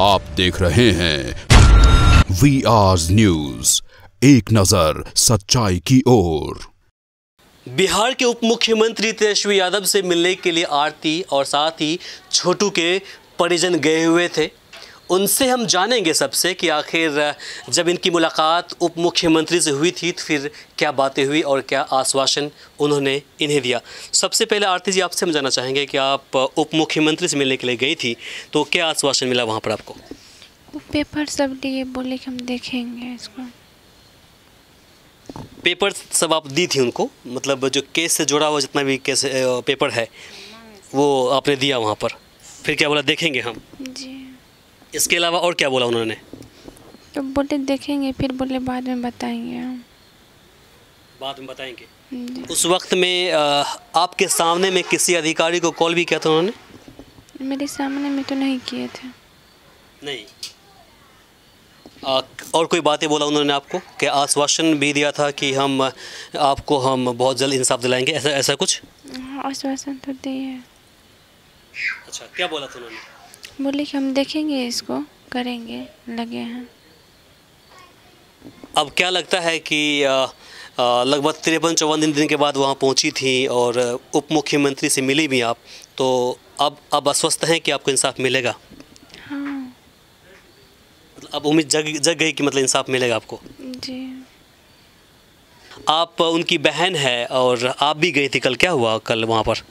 आप देख रहे हैं VR न्यूज, एक नजर सच्चाई की ओर। बिहार के उप मुख्यमंत्री तेजस्वी यादव से मिलने के लिए आरती और साथ ही छोटू के परिजन गए हुए थे। उनसे हम जानेंगे सबसे कि आखिर जब इनकी मुलाकात उप मुख्यमंत्री से हुई थी तो फिर क्या बातें हुई और क्या आश्वासन उन्होंने इन्हें दिया। सबसे पहले आरती जी, आपसे हम जानना चाहेंगे कि आप उप मुख्यमंत्री से मिलने के लिए गई थी तो क्या आश्वासन मिला वहाँ पर आपको? पेपर सब लिए, बोले कि हम देखेंगे इसको। पेपर सब आप दी थी उनको, मतलब जो केस से जुड़ा हुआ जितना भी केस पेपर है वो आपने दिया वहाँ पर, फिर क्या बोला? देखेंगे हम जी। इसके अलावा और क्या बोला उन्होंने? तो बोले देखेंगे, फिर बोले बाद में बताएंगे हम। बाद में बताएंगे। उस वक्त में आपके सामने में किसी अधिकारी को कॉल भी किया था उन्होंने? मेरे सामने में तो नहीं किए थे। नहीं। और कोई बातें बोला उन्होंने आपको? क्या आश्वासन भी दिया था कि हम बहुत जल्द इंसाफ दिलाएंगे, ऐसा कुछ? आश्वासन तो दिए। अच्छा, क्या बोला था उन्होंने? बोले कि हम देखेंगे, इसको करेंगे, लगे हैं। अब क्या लगता है कि लगभग 53-54 दिन के बाद वहाँ पहुँची थी और उप मुख्यमंत्री से मिली भी आप, तो अब आश्वस्त हैं कि आपको इंसाफ मिलेगा? हाँ। अब उम्मीद जग गई कि मतलब इंसाफ मिलेगा आपको? जी। आप उनकी बहन है और आप भी गई थी कल, क्या हुआ कल वहाँ पर?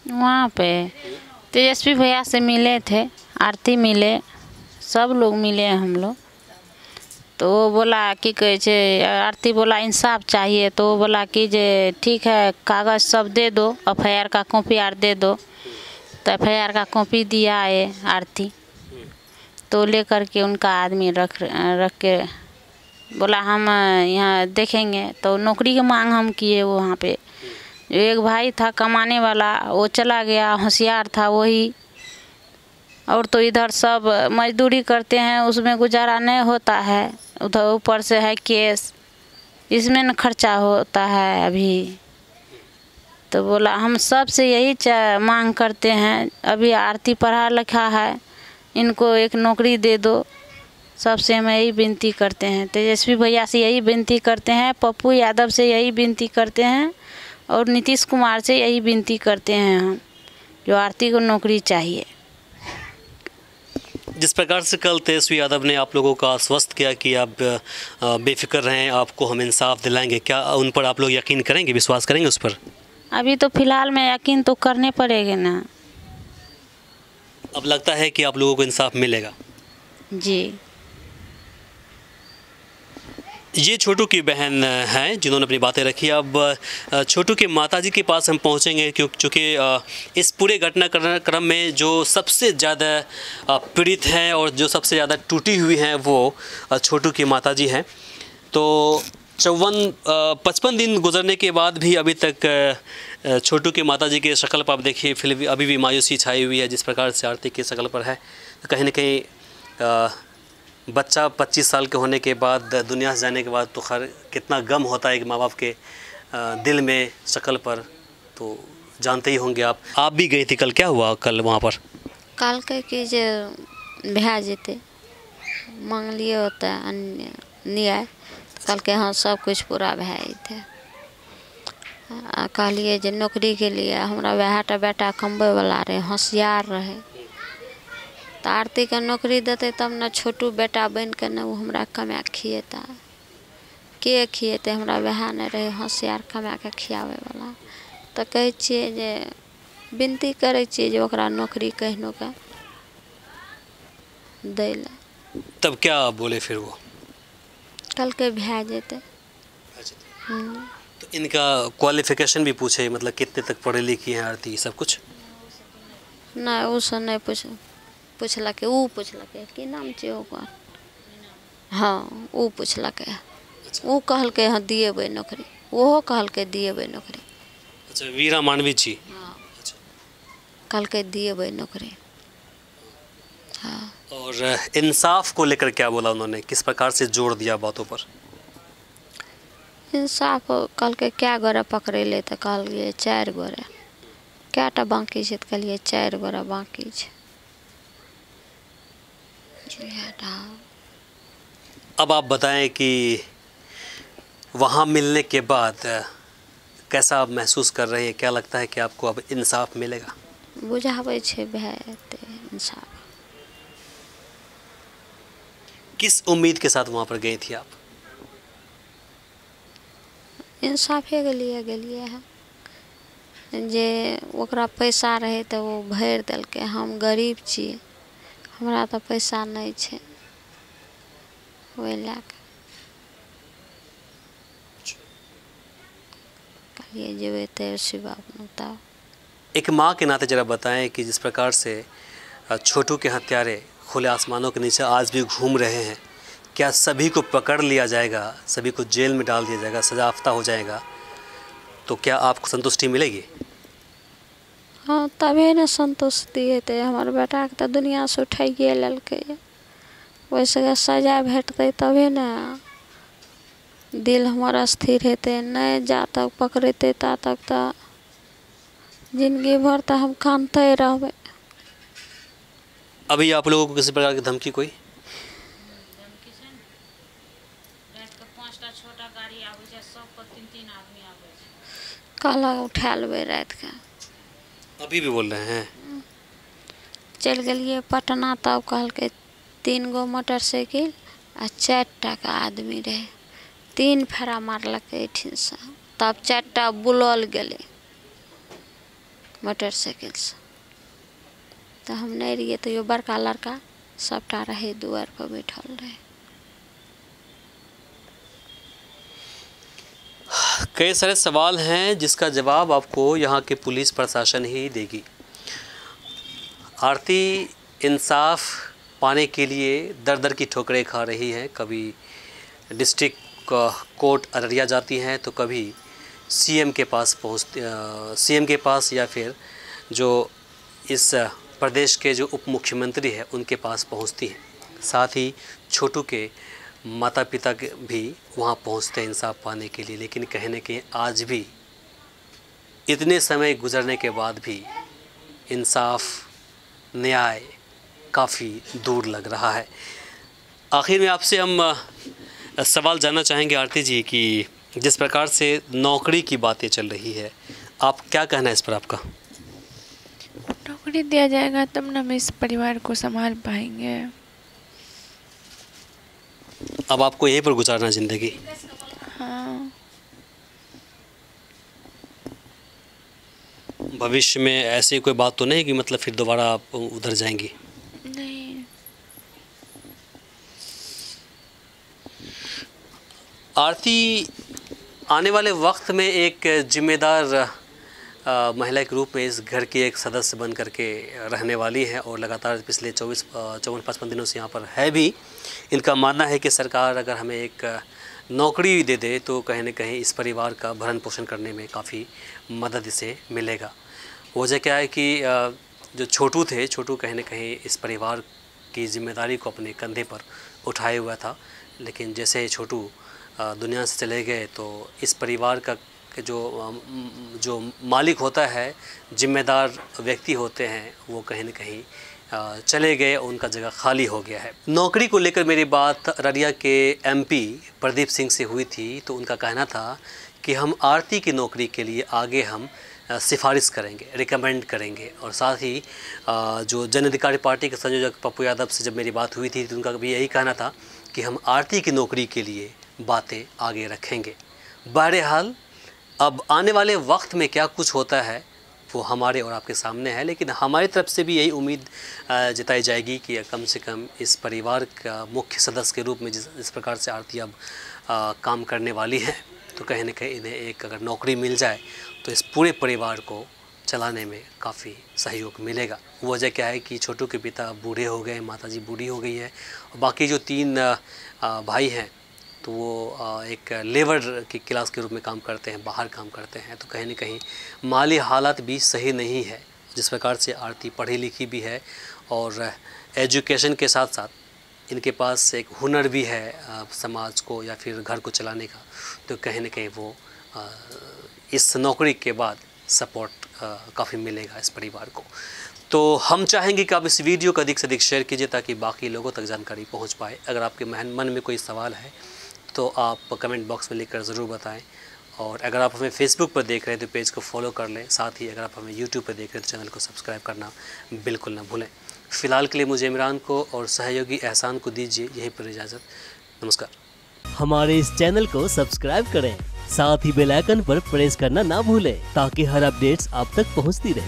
वहाँ पे तेजस्वी भैया से मिले थे, आरती मिले, सब लोग मिले हैं हम लोग। तो वो बोला कि कहे आरती बोला इंसाफ चाहिए, तो वो बोला कि जे ठीक है कागज़ सब दे दो, FIR का कॉपी आर दे दो। तो FIR का कॉपी दिया है आरती, तो लेकर के उनका आदमी रख के बोला हम यहाँ देखेंगे। तो नौकरी की मांग हम किए वहाँ पे। एक भाई था कमाने वाला, वो चला गया, होशियार था वही, और तो इधर सब मजदूरी करते हैं, उसमें गुजारा नहीं होता है। उधर ऊपर से है केस, इसमें न खर्चा होता है अभी। तो बोला हम सब से यही मांग करते हैं, अभी आरती पढ़ा लिखा है, इनको एक नौकरी दे दो। सबसे हम यही विनती करते हैं, तेजस्वी भैया से यही विनती करते हैं, पप्पू यादव से यही विनती करते हैं, और नीतीश कुमार से यही विनती करते हैं हम, जो आरती को नौकरी चाहिए। जिस प्रकार से कल तेजस्वी यादव ने आप लोगों का आश्वस्त किया कि आप बेफिक्र रहें, आपको हम इंसाफ दिलाएंगे, क्या उन पर आप लोग यकीन करेंगे, विश्वास करेंगे उस पर? अभी तो फिलहाल में यकीन तो करने पड़ेगा ना। अब लगता है कि आप लोगों को इंसाफ मिलेगा? जी। ये छोटू की बहन हैं जिन्होंने अपनी बातें रखी। अब छोटू के माताजी के पास हम पहुंचेंगे, क्योंकि इस पूरे घटनाक्रम में जो सबसे ज़्यादा पीड़ित हैं और जो सबसे ज़्यादा टूटी हुई हैं वो छोटू की माताजी हैं। तो 55 दिन गुजरने के बाद भी अभी तक छोटू के माताजी के शक्ल पर आप देखिए फिर भी अभी भी मायूसी छाई हुई है, जिस प्रकार से आरती की शक्ल पर है। तो कहीं ना कहीं बच्चा 25 साल के होने के बाद दुनिया से जाने के बाद तो खैर कितना गम होता है एक माँ बाप के दिल में, शक्ल पर, तो जानते ही होंगे आप। आप भी गई थी कल, क्या हुआ कल वहाँ पर? कल के कि जे भै जेते मांग लिए होता है न्याय, कल के हाँ सब कुछ पूरा भै थे। कहलिए जे नौकरी के लिए हमरा वएहटा बेटा कमबै वाला रहे, होशियार रहे, तो आरती का नौकरी देते तब न छोटू बेटा बन के न वो हमरा कमा खिएता। के खिएते, हमरा वएह नहीं रहे होशियार कमा के खियावे वाला। तो कहे छिए जे विनती करे छिए जे ओकरा नौकरी कहनो का दै ले। तब क्या बोले फिर वो? कल के भै जेते। तो इनका क्वालिफिकेशन भी पूछे, मतलब कितने तक पढ़े लिखी हैं आरती, सब कुछ? नहीं वो सब नहीं पूछलक। वो पूछलक कि नाम छै ओकर? हाँ वो पूछलक। वो कहलकै हाँ दिएबै नौकरी, ओहो कहलकै दिएबै नौकरी। अच्छा, वीरा मानवी जी? हाँ। अच्छा, कहलकै दिएबै नौकरी। हाँ। और इंसाफ को लेकर क्या बोला उन्होंने, किस प्रकार से जोड़ दिया बातों पर? इंसाफ कहलकै क्या गोरे पकड़ेले, तो कहलिए 4 गोरे। क्या बाकी छै, तो कहलिए 4 गोरे बाकी छै। अब आप बताएं कि वहाँ मिलने के बाद कैसा आप महसूस कर रहे हैं? क्या लगता है कि आपको अब इंसाफ मिलेगा? बुझाबै छै भए जेतै इंसाफ। किस उम्मीद के साथ वहाँ पर गई थी आप? इंसाफे के लिए गेलिए है। जे ओकरा पैसा रहे तो वो भरि देलकै। हम गरीब छियै, हमरा तो पैसा नहीं छै, ओहि लए कऽ कहलिए जेबै तेजस्वी बाबू। तब एक माँ के नाते जरा बताएं कि जिस प्रकार से छोटू के हत्यारे खुले आसमानों के नीचे आज भी घूम रहे हैं, क्या सभी को पकड़ लिया जाएगा, सभी को जेल में डाल दिया जाएगा, सजायाफ्ता हो जाएगा, तो क्या आपको संतुष्टि मिलेगी? हाँ, तबे न संतुष्टि हेतै। हमर बेटा के तो दुनिया से उठाइए लेलकै, वैसे सजा भेटतै तबे न दिल हमर स्थिर हेतै। नहीं जा तक पकड़ेतै ता तक तो जिंदगी भर तो हम कानते रहबै। अभी आप लोगों को किसी प्रकार की धमकी कोई? कहला उठा लेबै रात के। अभी भी बोल रहे हैं? चल गेलिए पटना, तब कहलकै 3 गो मोटरसाइकिल आ 4 टा के आदमी रहे। 3 फेरा मारलकै एठिन से, तब 4 टा बुलल गेलै मोटरसाइकिल से। तो हम नहीं रहिए, तो यो बड़का लड़का सबटा रहे दुआर पर बैठल रहे। कई सारे सवाल हैं जिसका जवाब आपको यहाँ के पुलिस प्रशासन ही देगी। आरती इंसाफ पाने के लिए दर दर की ठोकरें खा रही है। कभी डिस्ट्रिक्ट कोर्ट अररिया जाती हैं, तो कभी सीएम के पास या फिर जो इस प्रदेश के जो उप मुख्यमंत्री है उनके पास पहुंचती हैं। साथ ही छोटू के माता पिता भी वहां पहुंचते हैं इंसाफ पाने के लिए, लेकिन कहीं न कहीं आज भी इतने समय गुजरने के बाद भी इंसाफ, न्याय काफ़ी दूर लग रहा है। आखिर में आपसे हम सवाल जानना चाहेंगे आरती जी कि जिस प्रकार से नौकरी की बातें चल रही है, आप क्या कहना है इस पर आपका? नौकरी दिया जाएगा तब ना हम इस परिवार को संभाल पाएंगे। अब आपको यहीं पर गुजारना ज़िंदगी? हाँ। भविष्य में ऐसी कोई बात तो नहीं कि मतलब फिर दोबारा आप उधर जाएंगी? नहीं। आरती आने वाले वक्त में एक जिम्मेदार महिला के रूप में इस घर की एक सदस्य बन करके रहने वाली है और लगातार पिछले 54-55 दिनों से यहाँ पर है भी। इनका मानना है कि सरकार अगर हमें एक नौकरी दे दे तो कहीं न कहीं इस परिवार का भरण पोषण करने में काफ़ी मदद इसे मिलेगा। वजह क्या है कि जो छोटू थे, छोटू कहीं न कहीं इस परिवार की जिम्मेदारी को अपने कंधे पर उठाए हुआ था, लेकिन जैसे छोटू दुनिया से चले गए तो इस परिवार का जो मालिक होता है, जिम्मेदार व्यक्ति होते हैं, वो कहीं न कहीं चले गए, उनका जगह खाली हो गया है। नौकरी को लेकर मेरी बात अररिया के एमपी प्रदीप सिंह से हुई थी, तो उनका कहना था कि हम आरती की नौकरी के लिए आगे हम सिफारिश करेंगे, रिकमेंड करेंगे। और साथ ही जो जन अधिकारी पार्टी के संयोजक पप्पू यादव से जब मेरी बात हुई थी तो उनका भी यही कहना था कि हम आरती की नौकरी के लिए बातें आगे रखेंगे। बहरहाल अब आने वाले वक्त में क्या कुछ होता है वो हमारे और आपके सामने है, लेकिन हमारी तरफ से भी यही उम्मीद जताई जाएगी कि कम से कम इस परिवार का मुख्य सदस्य के रूप में जिस प्रकार से आरती अब काम करने वाली है, तो कहीं न कहीं इन्हें एक अगर नौकरी मिल जाए तो इस पूरे परिवार को चलाने में काफ़ी सहयोग मिलेगा। वजह क्या है कि छोटू के पिता बूढ़े हो गए, माताजी बूढ़ी हो गई है, और बाकी जो 3 भाई हैं तो वो एक लेबर की क्लास के रूप में काम करते हैं, बाहर काम करते हैं। तो कहीं न कहीं माली हालात भी सही नहीं है। जिस प्रकार से आरती पढ़ी लिखी भी है और एजुकेशन के साथ साथ इनके पास एक हुनर भी है समाज को या फिर घर को चलाने का, तो कहीं न कहीं वो इस नौकरी के बाद सपोर्ट काफ़ी मिलेगा इस परिवार को। तो हम चाहेंगे कि आप इस वीडियो को अधिक से अधिक शेयर कीजिए ताकि बाकी लोगों तक जानकारी पहुंच पाए। अगर आपके मन में कोई सवाल है तो आप कमेंट बॉक्स में लिखकर ज़रूर बताएं। और अगर आप हमें फेसबुक पर देख रहे हैं तो पेज को फॉलो कर लें। साथ ही अगर आप हमें यूट्यूब पर देख रहे हैं तो चैनल को सब्सक्राइब करना बिल्कुल ना भूलें। फ़िलहाल के लिए मुझे इमरान को और सहयोगी एहसान को दीजिए यहीं पर इजाज़त। नमस्कार। हमारे इस चैनल को सब्सक्राइब करें, साथ ही बेल आइकन पर प्रेस करना ना भूलें ताकि हर अपडेट्स आप तक पहुंचती रहे।